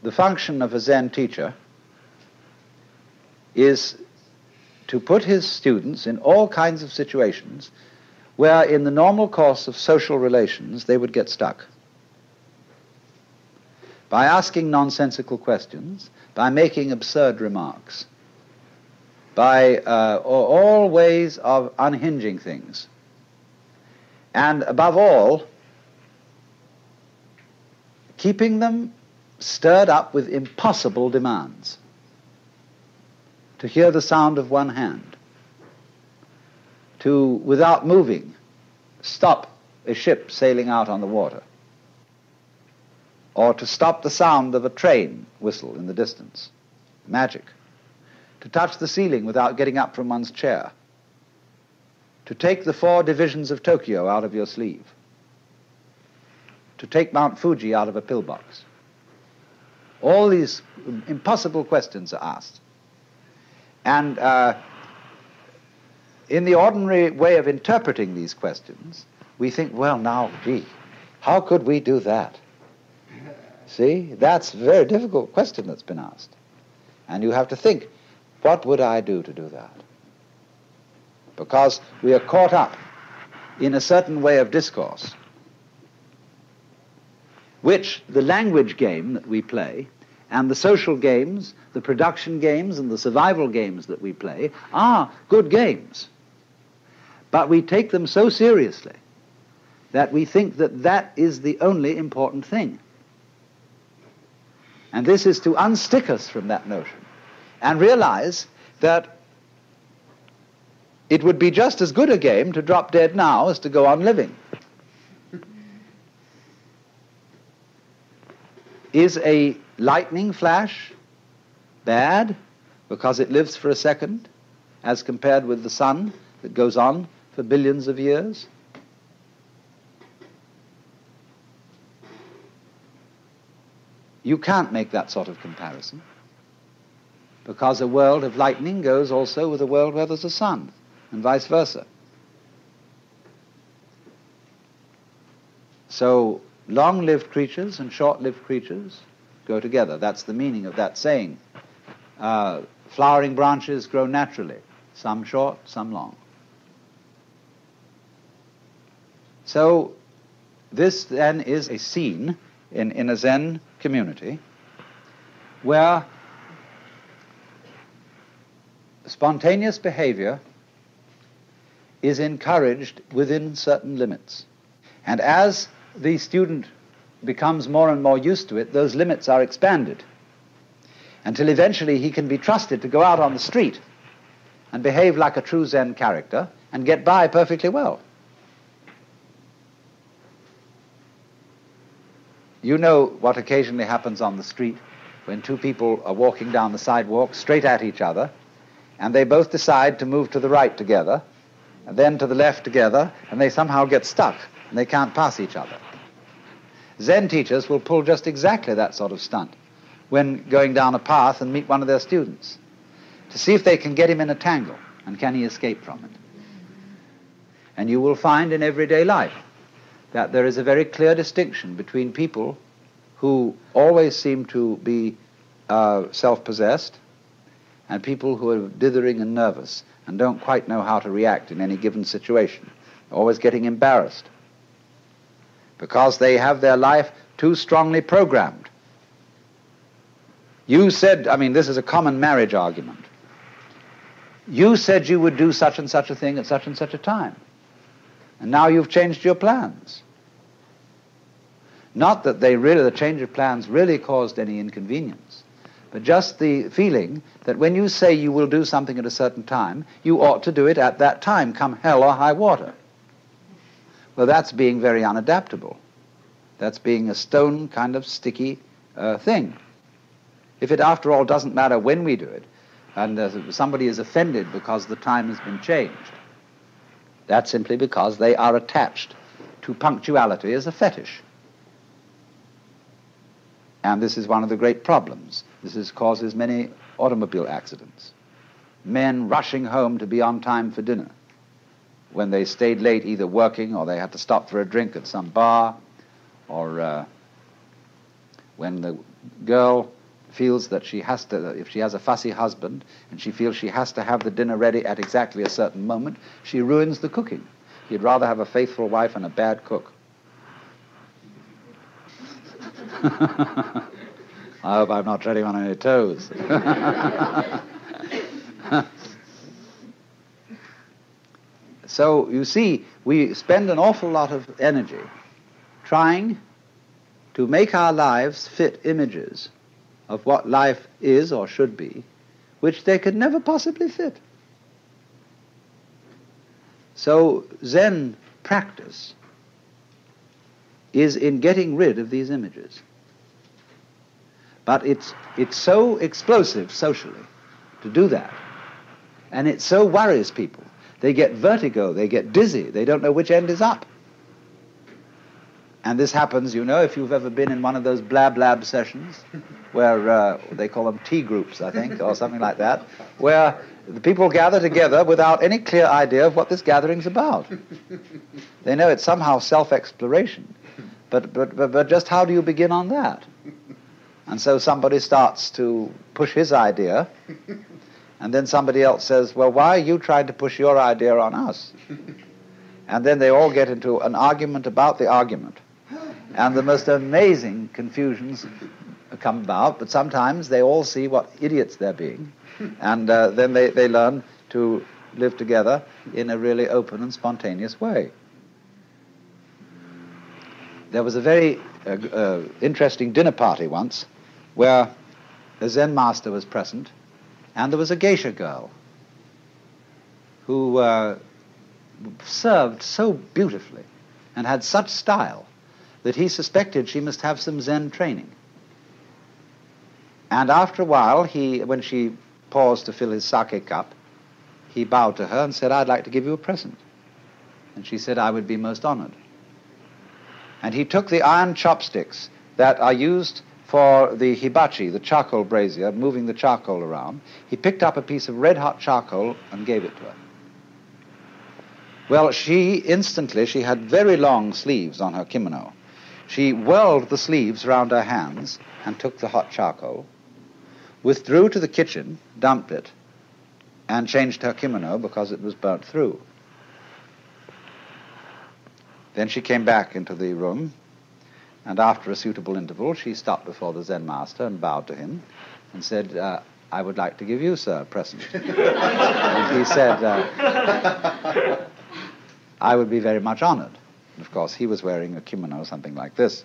the function of a Zen teacher is to put his students in all kinds of situations where in the normal course of social relations they would get stuck. By asking nonsensical questions, by making absurd remarks, by all ways of unhinging things, and above all, keeping them stirred up with impossible demands. To hear the sound of one hand, to, without moving, stop a ship sailing out on the water, or to stop the sound of a train whistle in the distance. Magic. To touch the ceiling without getting up from one's chair. To take the 4 divisions of Tokyo out of your sleeve. To take Mount Fuji out of a pillbox. All these impossible questions are asked. And in the ordinary way of interpreting these questions, we think, well, now, gee, how could we do that? See, that's a very difficult question that's been asked. And you have to think, what would I do to do that? Because we are caught up in a certain way of discourse, which the language game that we play and the social games, the production games and the survival games that we play are good games. But we take them so seriously that we think that that is the only important thing. And this is to unstick us from that notion and realize that it would be just as good a game to drop dead now as to go on living. Is a lightning flash bad because it lives for a second as compared with the sun that goes on for billions of years? You can't make that sort of comparison, because a world of lightning goes also with a world where there's a sun, and vice versa. So long-lived creatures and short-lived creatures go together. That's the meaning of that saying. Flowering branches grow naturally, some short, some long. So this then is a scene in a Zen community where spontaneous behavior is encouraged within certain limits. And as the student becomes more and more used to it, those limits are expanded until eventually he can be trusted to go out on the street and behave like a true Zen character and get by perfectly well. You know what occasionally happens on the street when 2 people are walking down the sidewalk straight at each other, and they both decide to move to the right together, and then to the left together, and they somehow get stuck, and they can't pass each other. Zen teachers will pull just exactly that sort of stunt when going down a path and meet one of their students, to see if they can get him in a tangle, and can he escape from it. And you will find in everyday life that there is a very clear distinction between people who always seem to be self-possessed and people who are dithering and nervous and don't quite know how to react in any given situation, always getting embarrassed because they have their life too strongly programmed. You said, I mean, this is a common marriage argument. You said you would do such and such a thing at such and such a time, and now you've changed your plans. Not that the change of plans really caused any inconvenience, but just the feeling that when you say you will do something at a certain time, you ought to do it at that time, come hell or high water. Well, that's being very unadaptable. That's being a stone kind of sticky thing. If it, after all, doesn't matter when we do it, and somebody is offended because the time has been changed, that's simply because they are attached to punctuality as a fetish. And this is one of the great problems. This causes many automobile accidents. Men rushing home to be on time for dinner when they stayed late either working or they had to stop for a drink at some bar or When the girl feels that she has to, if she has a fussy husband and she feels she has to have the dinner ready at exactly a certain moment, she ruins the cooking. He'd rather have a faithful wife and a bad cook. I hope I'm not treading on any toes. So, you see, we spend an awful lot of energy trying to make our lives fit images of what life is or should be, which they could never possibly fit. So, Zen practice is in getting rid of these images. But it's so explosive socially to do that. And it so worries people. They get vertigo, they get dizzy, they don't know which end is up. And this happens, you know, if you've ever been in one of those blab sessions, where they call them tea groups, I think, or something like that, where the people gather together without any clear idea of what this gathering's about. They know it's somehow self-exploration, but just how do you begin on that? And so somebody starts to push his idea, and then somebody else says, well, why are you trying to push your idea on us? And then they all get into an argument about the argument. And the most amazing confusions come about, but sometimes they all see what idiots they're being, and then they learn to live together in a really open and spontaneous way. There was a very interesting dinner party once where a Zen master was present, and there was a geisha girl who served so beautifully and had such style that he suspected she must have some Zen training. And after a while, when she paused to fill his sake cup, he bowed to her and said, I'd like to give you a present. And she said, I would be most honored. And he took the iron chopsticks that are used for the hibachi, the charcoal brazier, moving the charcoal around. He picked up a piece of red-hot charcoal and gave it to her. Well, she had very long sleeves on her kimono. She whirled the sleeves round her hands and took the hot charcoal, withdrew to the kitchen, dumped it, and changed her kimono because it was burnt through. Then she came back into the room, and after a suitable interval, she stopped before the Zen master and bowed to him and said, I would like to give you, sir, a present. And he said, I would be very much honored. And of course, he was wearing a kimono, something like this.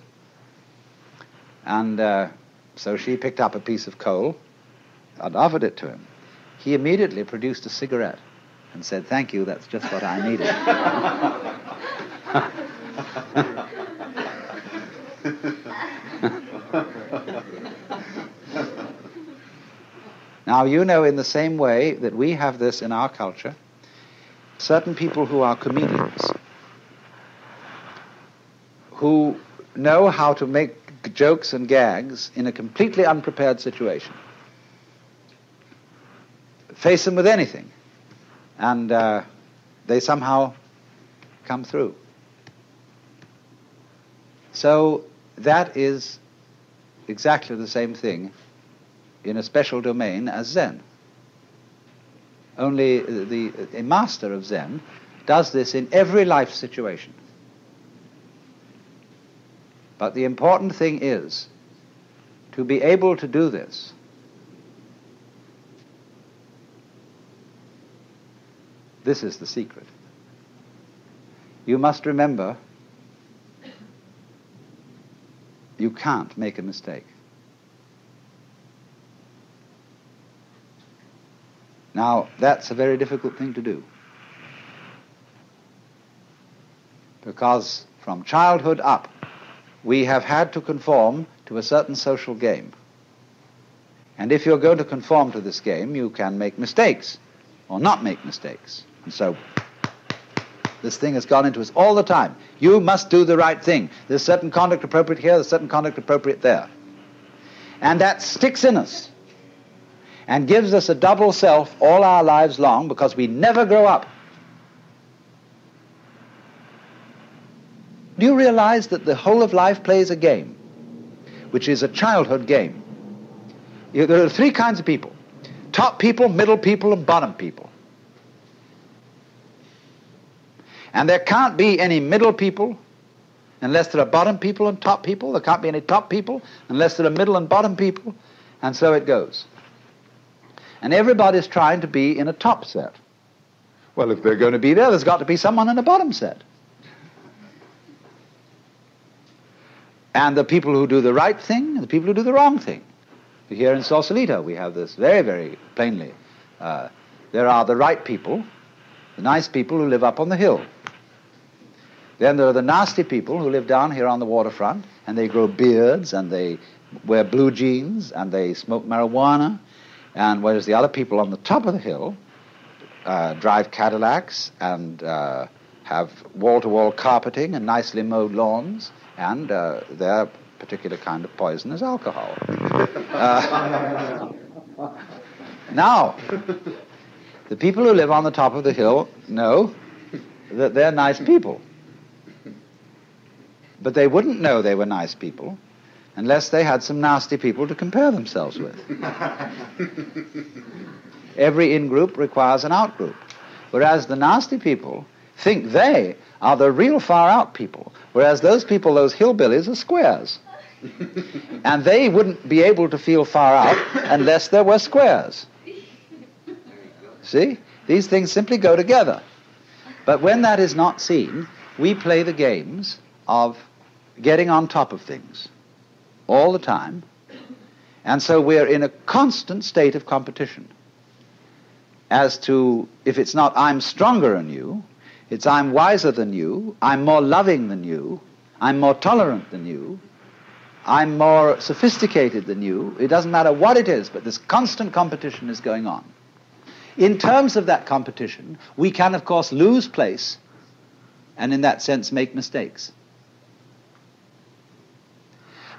And so she picked up a piece of coal and offered it to him. He immediately produced a cigarette and said, thank you, that's just what I needed. Now, you know, in the same way that we have this in our culture, certain people who are comedians, who know how to make jokes and gags in a completely unprepared situation, face them with anything, and they somehow come through. So that is exactly the same thing in a special domain as Zen. Only a master of Zen does this in every life situation. But the important thing is to be able to do this This is the secret. You must remember, you can't make a mistake. Now, that's a very difficult thing to do, because from childhood up, we have had to conform to a certain social game. And if you're going to conform to this game, you can make mistakes or not make mistakes. And so this thing has gone into us all the time. You must do the right thing. There's certain conduct appropriate here, there's certain conduct appropriate there. And that sticks in us and gives us a double self all our lives long, because we never grow up. Do you realize that the whole of life plays a game? which is a childhood game. There are three kinds of people: top people, middle people, and bottom people. And there can't be any middle people unless there are bottom people and top people. There can't be any top people unless there are middle and bottom people. And so it goes. And everybody's trying to be in a top set. Well, if they're going to be there, there's got to be someone in a bottom set. And the people who do the right thing and the people who do the wrong thing. Here in Sausalito, we have this very, very plainly. There are the right people, the nice people who live up on the hill. Then there are the nasty people who live down here on the waterfront, and they grow beards, and they wear blue jeans, and they smoke marijuana, and whereas the other people on the top of the hill drive Cadillacs and have wall-to-wall carpeting and nicely mowed lawns, and their particular kind of poison is alcohol. Now, the people who live on the top of the hill know that they're nice people. But they wouldn't know they were nice people unless they had some nasty people to compare themselves with. Every in-group requires an out-group, whereas the nasty people think they are the real far-out people, whereas those people, those hillbillies, are squares. And they wouldn't be able to feel far out unless there were squares. See? These things simply go together. But when that is not seen, we play the games of getting on top of things all the time, and so we're in a constant state of competition as to, if it's not I'm stronger than you, it's I'm wiser than you, I'm more loving than you, I'm more tolerant than you, I'm more sophisticated than you. It doesn't matter what it is, but this constant competition is going on. In terms of that competition, we can, of course, lose place and in that sense make mistakes.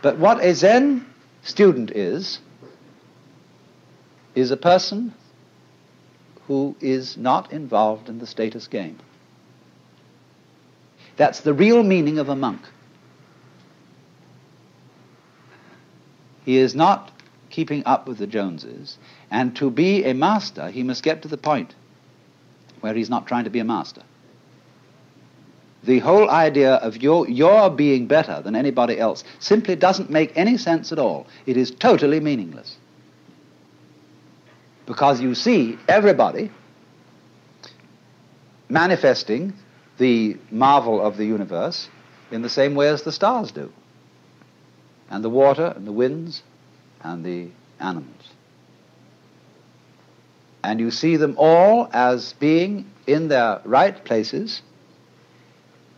But what a Zen student is a person who is not involved in the status game. That's the real meaning of a monk. He is not keeping up with the Joneses, and to be a master, he must get to the point where he's not trying to be a master. The whole idea of your being better than anybody else simply doesn't make any sense at all. It is totally meaningless. Because you see everybody manifesting the marvel of the universe in the same way as the stars do, and the water and the winds and the animals. And you see them all as being in their right places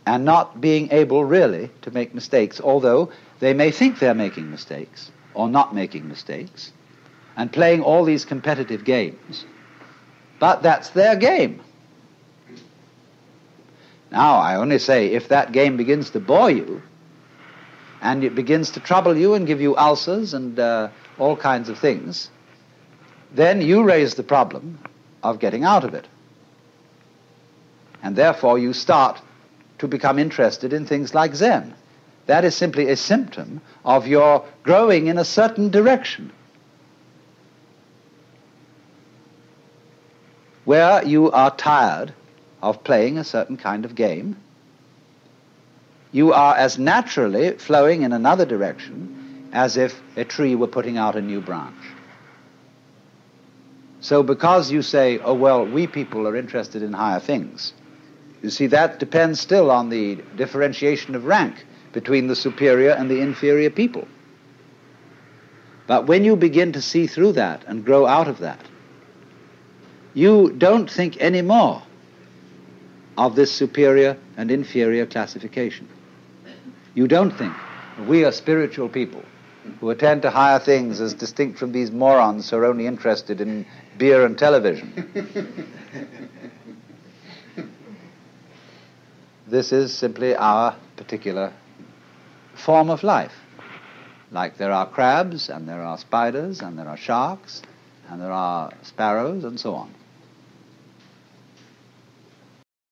and not being able really to make mistakes, although they may think they're making mistakes or not making mistakes and playing all these competitive games. But that's their game. Now, I only say, if that game begins to bore you and it begins to trouble you and give you ulcers and all kinds of things, then you raise the problem of getting out of it. And therefore you start to become interested in things like Zen. That is simply a symptom of your growing in a certain direction, where you are tired of playing a certain kind of game. You are as naturally flowing in another direction as if a tree were putting out a new branch. So because you say, oh well, we people are interested in higher things, you see, that depends still on the differentiation of rank between the superior and the inferior people. But when you begin to see through that and grow out of that, you don't think anymore of this superior and inferior classification. You don't think we are spiritual people who attend to higher things as distinct from these morons who are only interested in beer and television. This is simply our particular form of life. Like there are crabs, and there are spiders, and there are sharks, and there are sparrows, and so on.